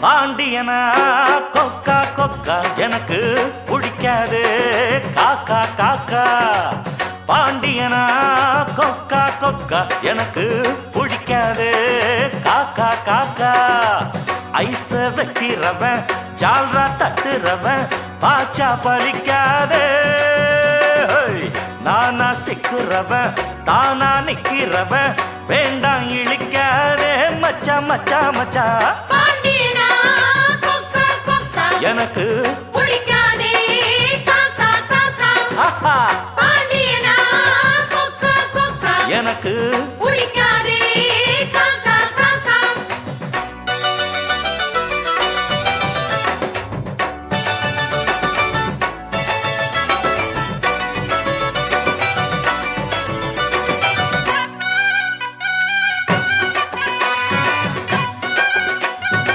பாண்டியனா கொக்கா கொக்கா எனக்கு பிடிக்காது காக்கா காக்கா பாண்டியனா கொக்கா கொக்கா எனக்கு பிடிக்காது காக்கா காக்கா ஐச வைக்கிறவன் ஜால்ரா தட்டுறவன் பாச்சா பலிக்காதே நானா சிக்குறவன் தானா நிக்கிறவன் வேண்டாம் இழிக்காதே மச்சா மச்சா மச்சா எனக்கு பிடிக்காதே காக்கா காக்கா ஆஹா பாண்டியனா கொக்கா கொக்கா எனக்கு பிடிக்காதே